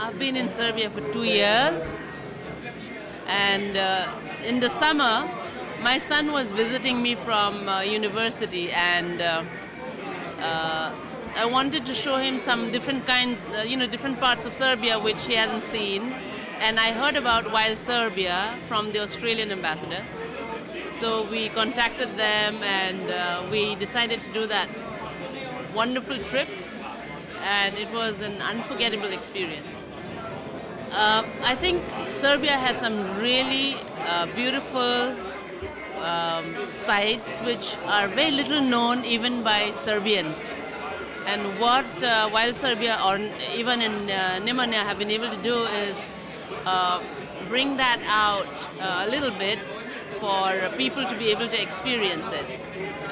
I've been in Serbia for 2 years, and in the summer my son was visiting me from university, and I wanted to show him some different kinds, different parts of Serbia which he hasn't seen, and I heard about Wild Serbia from the Australian ambassador. So we contacted them and we decided to do that wonderful trip, and it was an unforgettable experience. I think Serbia has some really beautiful sites which are very little known even by Serbians. And what Wild Serbia or even in Nemanja have been able to do is bring that out a little bit for people to be able to experience it.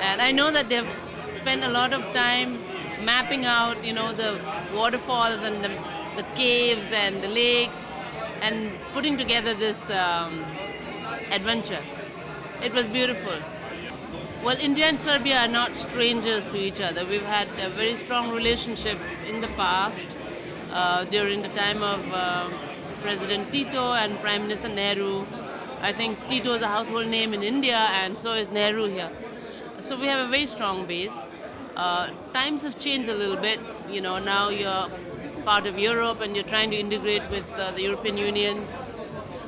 And I know that they've spent a lot of time mapping out, the waterfalls and the caves and the lakes, and putting together this adventure. It was beautiful. Well, India and Serbia are not strangers to each other. We've had a very strong relationship in the past, during the time of President Tito and Prime Minister Nehru. I think Tito is a household name in India, and so is Nehru here. So we have a very strong base. Times have changed a little bit. Now you're part of Europe and you're trying to integrate with the European Union.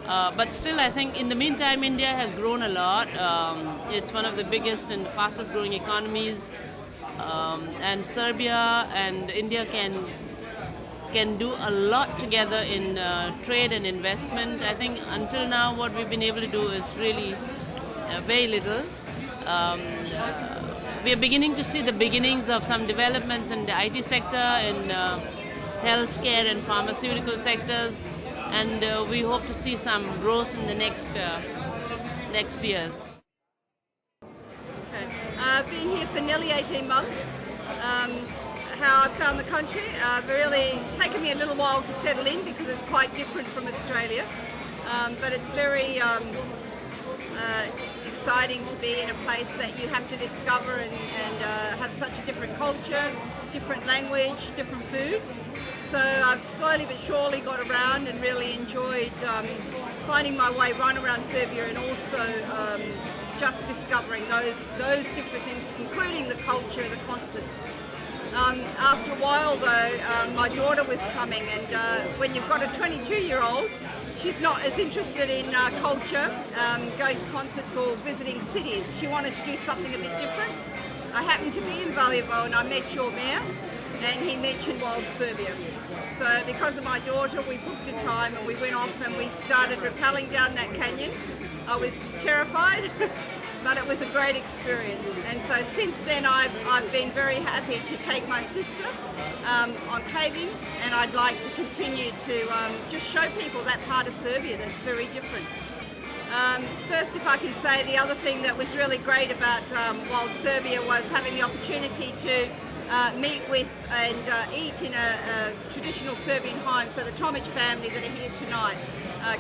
But still, I think in the meantime, India has grown a lot. It's one of the biggest and fastest growing economies. And Serbia and India can do a lot together in trade and investment. I think until now what we've been able to do is really very little. We are beginning to see the beginnings of some developments in the IT sector, in healthcare and pharmaceutical sectors, and we hope to see some growth in the next years. Okay. I've been here for nearly 18 months. How I found the country, really taken me a little while to settle in because it's quite different from Australia, but it's very exciting to be in a place that you have to discover and have such a different culture, different language, different food. So I've slowly but surely got around and really enjoyed finding my way right around Serbia, and also just discovering those different things, including the culture, the concerts. After a while though, my daughter was coming, and when you've got a 22-year-old, she's not as interested in culture, going to concerts or visiting cities. She wanted to do something a bit different. I happened to be in Valjevo and I met your mayor, and he mentioned Wild Serbia. So because of my daughter, we booked a time and we went off and we started rappelling down that canyon. I was terrified, but it was a great experience. And so since then I've been very happy to take my sister on caving, and I'd like to continue to just show people that part of Serbia that's very different. first, if I can say, the other thing that was really great about Wild Serbia was having the opportunity to meet with and eat in a traditional Serbian home. So the Tomic family that are here tonight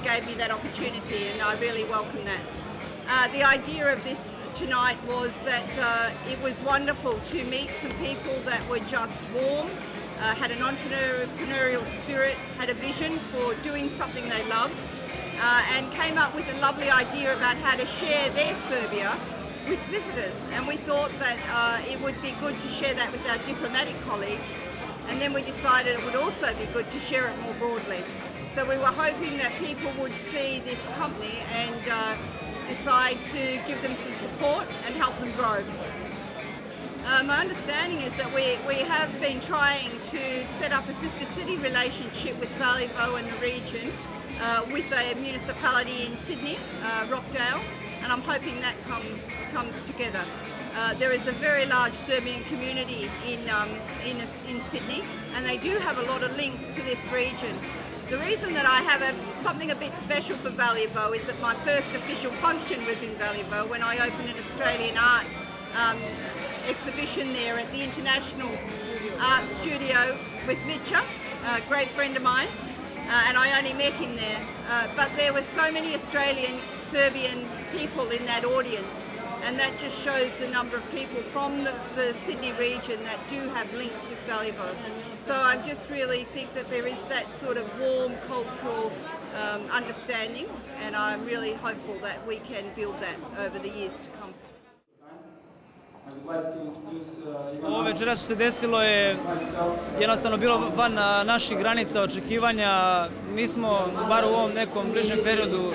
gave me that opportunity, and I really welcome that. The idea of this tonight was that it was wonderful to meet some people that were just warm, had an entrepreneurial spirit, had a vision for doing something they loved, and came up with a lovely idea about how to share their Serbia with visitors. And we thought that it would be good to share that with our diplomatic colleagues, and then we decided it would also be good to share it more broadly. So we were hoping that people would see this company and decide to give them some support and help them grow. My understanding is that we have been trying to set up a sister city relationship with Valjevo and the region with a municipality in Sydney, Rockdale, and I'm hoping that comes together. There is a very large Serbian community in Sydney, and they do have a lot of links to this region. The reason that I have something a bit special for Valjevo is that my first official function was in Valjevo when I opened an Australian art exhibition there at the International Art Studio with Mitcha, a great friend of mine, and I only met him there. But there were so many Australian Serbian people in that audience, and that just shows the number of people from the Sydney region that do have links with Valjevo. So I just really think that there is that sort of warm cultural understanding, and I'm really hopeful that we can build that over the years to come. Ovo večeras što se desilo je jednostavno bilo van naših granica očekivanja. Nismo, bar u ovom nekom bližnjem periodu,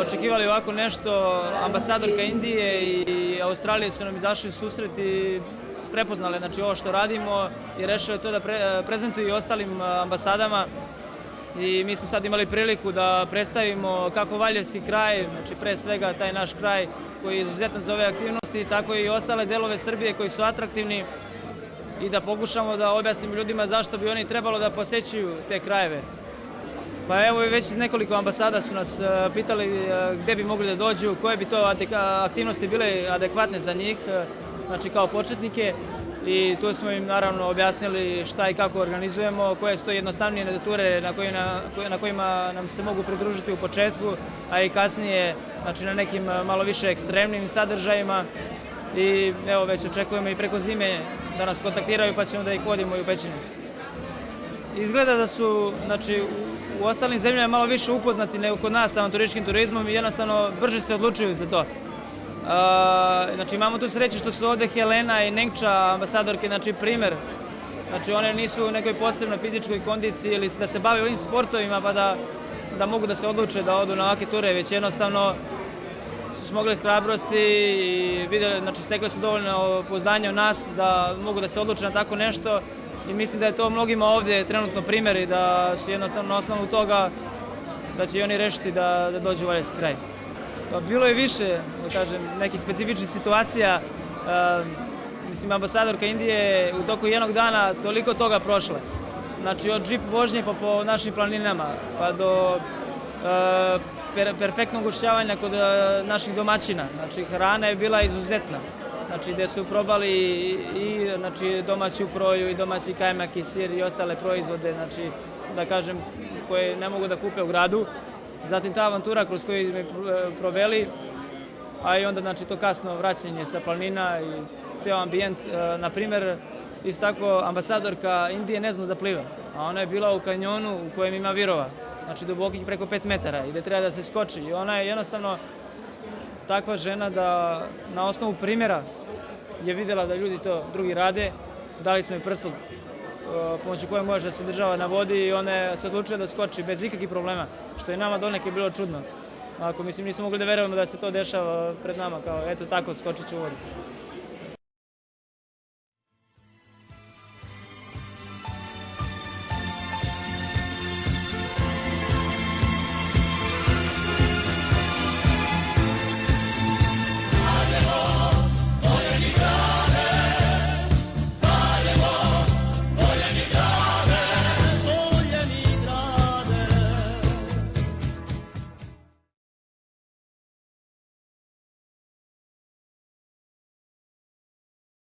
očekivali ovako nešto. Ambasadorka Indije i Australije su nam izašli susret i prepoznale ovo što radimo i rešile to da prezentuju i ostalim ambasadama. I mi smo sad imali priliku da predstavimo kako Valjevski kraj, znači pre svega taj naš kraj koji je izuzetan za ove aktivnosti, tako i ostale delove Srbije koji su atraktivni, i da pokušamo da objasnimo ljudima zašto bi oni trebalo da posećuju te krajeve. Pa evo, već iz nekoliko ambasada su nas pitali gde bi mogli da dođu, koje bi to aktivnosti bile adekvatne za njih, znači kao početnike. I tu smo im naravno objasnili šta i kako organizujemo, koje su to jednostavnije ture na kojima nam se mogu pridružiti u početku, a i kasnije, znači na nekim malo više ekstremnim sadržajima. I evo, već očekujemo i preko zime da nas kontaktiraju, pa ćemo da ih vodimo i u pećinu. Izgleda da su, znači, u ostalim zemljama malo više upoznati nego kod nas sa turističkim turizmom i jednostavno brže se odlučuju za to. Znači, imamo tu sreću što su ovde Helena i Nenkča, ambasadorke, znači primer. Znači, one nisu u nekoj posebnoj fizičkoj kondiciji ili da se bave ovim sportovima pa da mogu da se odluče da odu na ovakve ture, već jednostavno su smogli hrabrosti i videli, znači stekli su dovoljno pouzdanja u nas da mogu da se odluče na tako nešto, i mislim da je to mnogima ovde trenutno primer i da su jednostavno na osnovu toga da će i oni rešiti da dođu u Valjevski kraj. Bilo je više, da kažem, nekih specifičnih situacija. Mislim, ambasadorka Indije u toku jednog dana toliko toga prošla. Znači, od džip vožnje pa po našim planinama, pa do perfektnog ugošćavanja kod naših domaćina. Znači, hrana je bila izuzetna. Znači, gde su probali i domaću proju, i domaći kajmak, i sir, i ostale proizvode, znači, da kažem, koje ne mogu da kupe u gradu. Zatim ta avantura kroz koju smo proveli, a i onda, znači, to kasno vraćanje sa planina i ceo ambijent. Naprimer, isto tako, ambasadorka Indije ne zna da pliva, a ona je bila u kanjonu u kojem ima virova, znači dubokih preko 5 metara i gde treba da se skoči. I ona je jednostavno takva žena da na osnovu primjera je videla da ljudi to drugi rade. Dali smo joj prsluk pomoću koje može da se održava na vodi i ona se odlučila da skoči bez ikakvih problema, što je nama donekle bilo čudno. Mislim, nismo mogli da verujemo da se to dešava pred nama, kao eto tako, skočit ću u vodu.